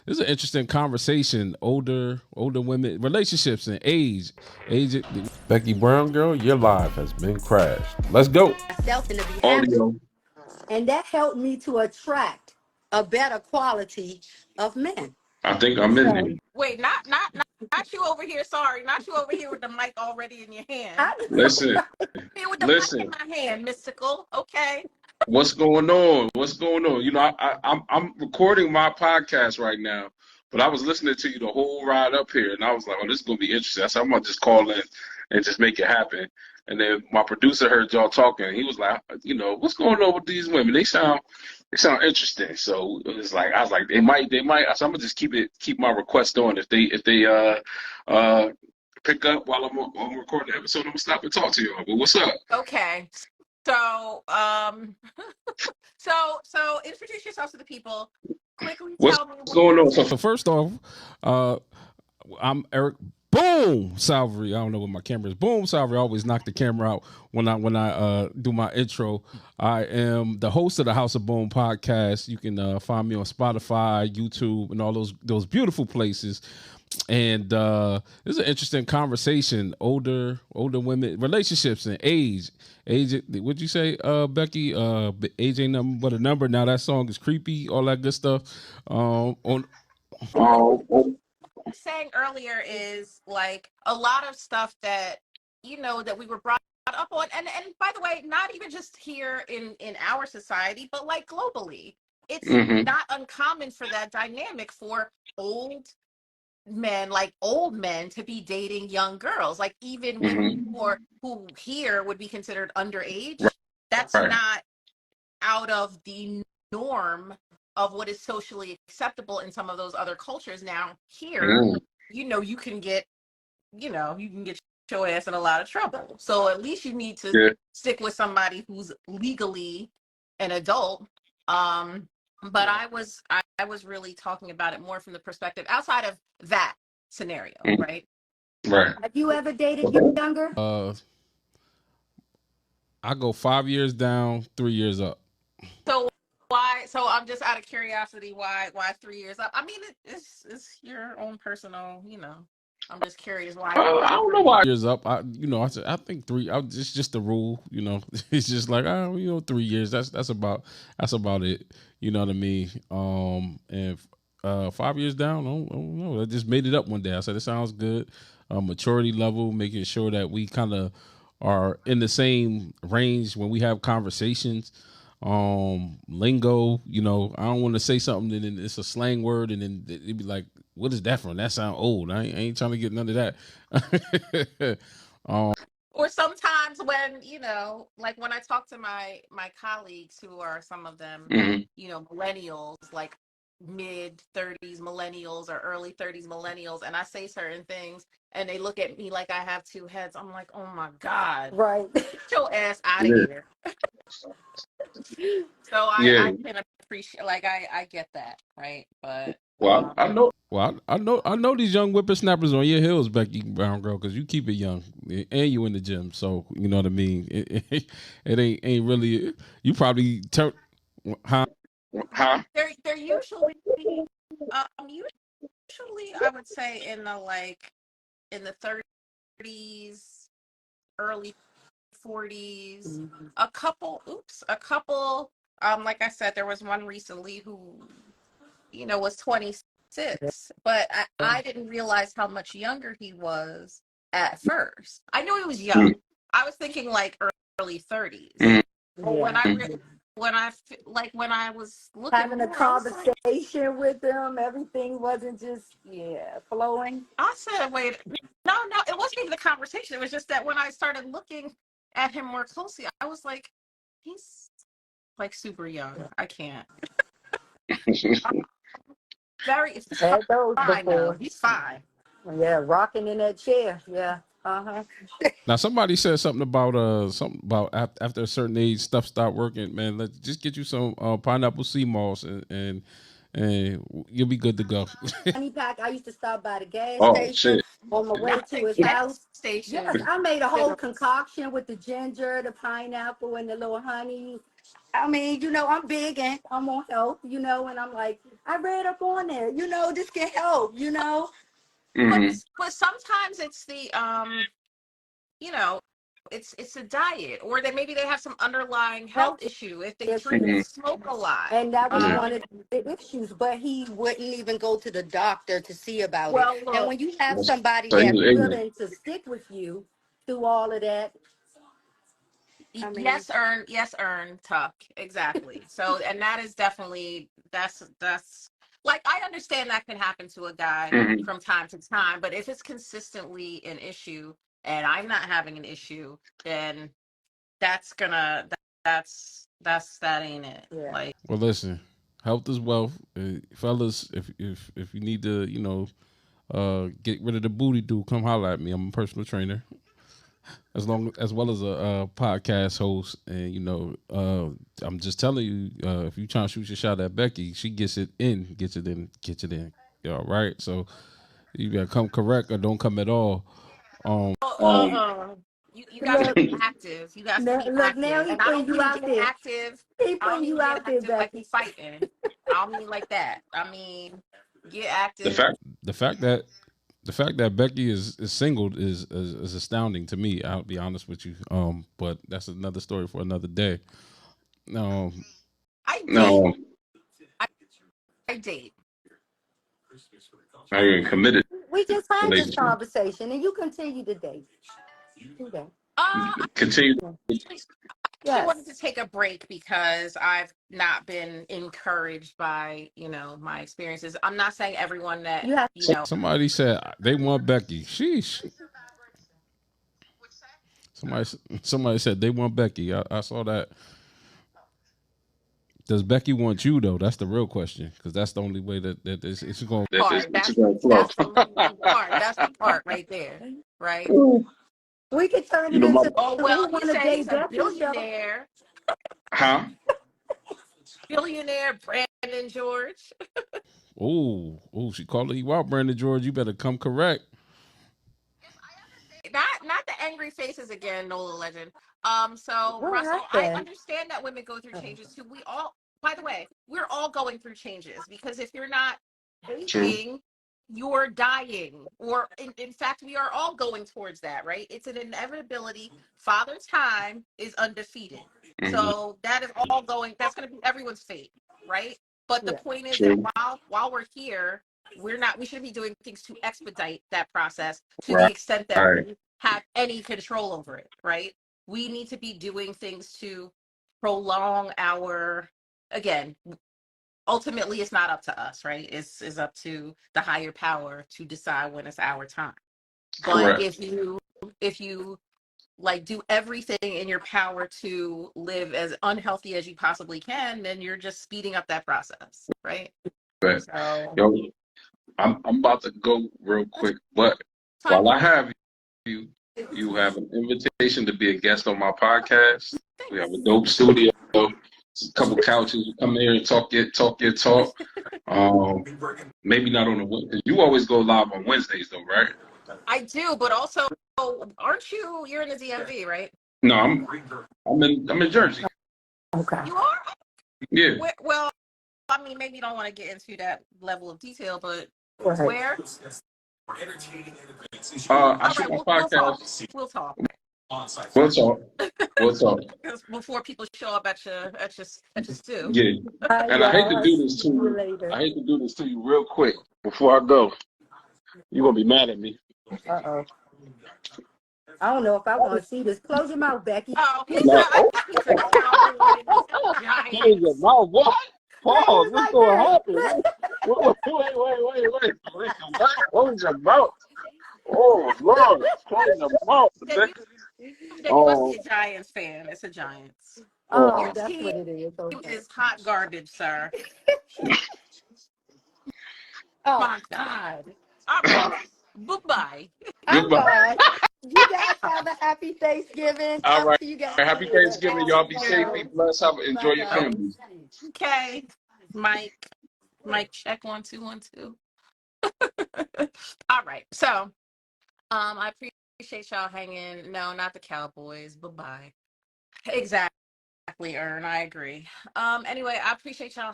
this is an interesting conversation. Older women, relationships, and age. Becky Brown, girl, your live has been crashed. Let's go. Myself and to be happy. Audio. And that helped me to attract a better quality of men. I think I'm in there. So Wait, not you over here. Sorry, not you over here with the mic already in your hand. I Listen, Here with the mic in listen. my hand, mystical. Okay. What's going on? What's going on? You know, I'm recording my podcast right now, but I was listening to you the whole ride up here, and I was like, oh, this is gonna be interesting. I said, I'm gonna just call in and just make it happen. And then my producer heard y'all talking, and he was like, you know, what's going on with these women? They sound interesting. So it was like I was like, they might. So I'm gonna just keep my request on. If they pick up while I'm recording the episode, I'm gonna stop and talk to y'all. But what's up? Okay. So, so introduce yourselves to the people. Quickly What's tell me going on? So first off, I'm Eric. Boom, Salvery. I don't know what my camera is. Boom, Salvery. I always knock the camera out when I do my intro. I am the host of the House of Boom podcast. You can find me on Spotify, YouTube, and all those beautiful places. And this is an interesting conversation. Older women, relationships, and age. What'd you say, Becky? Age ain't nothing but a number. Now that song is creepy. All that good stuff. On Oh, saying earlier is like a lot of stuff that that we were brought up on, and by the way, not even just here in our society, but like globally, it's mm-hmm. not uncommon for that dynamic for old men to be dating young girls, like even women who here would be considered underage. That's Right. not out of the norm of what is socially acceptable in some of those other cultures. Now here, you can get your ass in a lot of trouble. So at least you need to Yeah. stick with somebody who's legally an adult. But I was really talking about it more from the perspective outside of that scenario, right? Right. have you ever dated younger? I go 5 years down, 3 years up. So why? So I'm just out of curiosity. Why 3 years up? I mean, it's your own personal. I'm just curious why. I don't know why. Years up. I think three. It's just the rule. It's just like 3 years. That's about it. You know what I mean? And 5 years down, I don't know. I just made it up one day. I said it sounds good. Maturity level, making sure that we kind of are in the same range when we have conversations. Lingo, I don't want to say something and then it's a slang word and then it'd be like, what is that from? That sound old. I ain't trying to get none of that. Or sometimes when like when I talk to my colleagues who are some of them millennials, like mid 30s millennials or early 30s millennials, and I say certain things and they look at me like I have two heads, I'm like, oh my god, Right. get your ass out of Yeah. here. So Yeah. I can appreciate, like, I get that, right? But Well, I know. Well, I know these young whippersnappers on your heels, Becky Brown girl, because you keep it young and you in the gym. So you know what I mean. It ain't really. You probably Huh? they're usually usually I would say in the 30s, early 40s. A couple, like I said, there was one recently who was 26, but I didn't realize how much younger he was at first. I knew he was young. I was thinking like early 30s. Mhm. But when I was looking Having a more, I was like, conversation with them, everything wasn't just flowing. I said, wait, no, it wasn't even the conversation. It was just that when I started looking at him more closely, I was like, he's like super young. I can't. It's Had those fine though. before. He's fine. Yeah, rocking in that chair. Yeah. Now somebody said something about after a certain age stuff start working. Man, let's just get you some pineapple sea moss and you'll be good to go. Honey pack. I used to stop by the gas Oh station shit. on my way Not to the his gas house. station. Yes, I made a whole concoction with the ginger, the pineapple, and the little honey. I mean, I'm big and I'm on health, and I'm like, I read up on there, this can help. But Hmm. but sometimes it's the you know, it's a diet, or that maybe they have some underlying health Health issue if they drink and Hmm. issues. smoke a lot. And that was Yeah. one of the issues, but he wouldn't even go to the doctor to see about it. Well, And look, when you have somebody So he that's was ignorant. willing to stick with you through all of that, I mean, yes, earn, Tuck, exactly. So, and that is definitely that's like I understand that can happen to a guy Hmm. from time to time, but if it's consistently an issue and I'm not having an issue, then that's gonna that ain't it. yeah. Like, Well, listen, health is wealth, fellas. If you need to, get rid of the booty, do come holler at me. I'm a personal trainer, as well as a podcast host, and I'm just telling you, if you trying to shoot your shot at Becky, she gets it in. All right, so you gotta come correct or don't come at all. Um, you got to Look, be active. You got to be look, now active, he and I putting don't you mean out get there. active. He I don't putting mean you get out there, active like we Becky. fighting. I don't mean like that. I mean get the active. fact, The fact that Becky is single is astounding to me. I'll be honest with you. But that's another story for another day. Um, I date. no, I, I date. not even committed We just had this relationship. conversation, and you continue to date. Do that. I Continue. actually wanted to Yes. take a break because I've not been encouraged by my experiences. I'm not saying everyone that You have. somebody said they want Becky. Sheesh. Somebody somebody said they want Becky. I saw that. Does Becky want you though? That's the real question because that's the only way that it's going. That part. it's That's gonna flow. that's the part. That's the part right there, right? We could turn You it know, my into Oh the well, Who he Want to said he's Date a Becky show. huh? billionaire Brandon George. Oh, she calling you out, Brandon George. You better come correct. Not the angry faces again, Nola Legend. So What Russell, I happened? understand that women go through Oh. changes too. We all, by the way, we're all going through changes because if you're not True. aging, you're dying. Or in fact, we are all going towards that, right? It's an inevitability. Father Time is undefeated. Hmm. So that is all going, that's gonna be everyone's fate, right? But the Yeah. point is that True. while we're here, we shouldn't be doing things to expedite that process to the Right. extent that Right. we have any control over it, right? We need to be doing things to prolong our, again, ultimately it's not up to us, right? It's up to the higher power to decide when it's our time. But Correct. if you like do everything in your power to live as unhealthy as you possibly can, then you're just speeding up that process, right? But So yo, I'm about to go real that's quick, but fine. while I have you, you have an invitation to be a guest on my podcast. We have a Thanks. dope studio, a couple couches. You come here and talk your talk. Um, maybe not on the because you always go live on Wednesdays though, right? I do, but also, aren't you're in the DMV, right? No, I'm in Jersey. Okay. You are? Yeah. Well, I mean, maybe you don't want to get into that level of detail, but Right. where? I All shoot right, my we'll talk. podcast. We'll talk. We'll talk. We'll talk. Because before people show up at your stew. Yeah. Hi, And I hate to y'all. do See this to you you. later. I hate to do this to you real quick before I go. You're gonna be mad at me. Uh-oh. I don't know if I want to see this. Close your mouth, Becky. Oh, No. I Oh, think he's a cowboy. He's a close your giant. mouth. What? Yeah, he Pause. was What's like gonna this. happen? Wait. Close your mouth. Close your mouth. Oh Lord. Close your mouth. Then you then you must be Oh, a Giants fan. It's a Giants. Your Oh, oh. that's team what it is. Okay. is hot garbage, sir. Oh, My God. All right. Bye-bye. I'm Goodbye. gone. You guys have a happy Thanksgiving. All Talk right. to you guys Happy later. Thanksgiving. All right, Y'all be safe. Be bye. blessed. Enjoy Bye, your Oh, guys. families. okay. Mike. Mike, check 1 2 1 2. All right. So, I appreciate y'all hanging. No, not the Cowboys. Bye bye. Exactly. Ern. I agree. Anyway, I appreciate y'all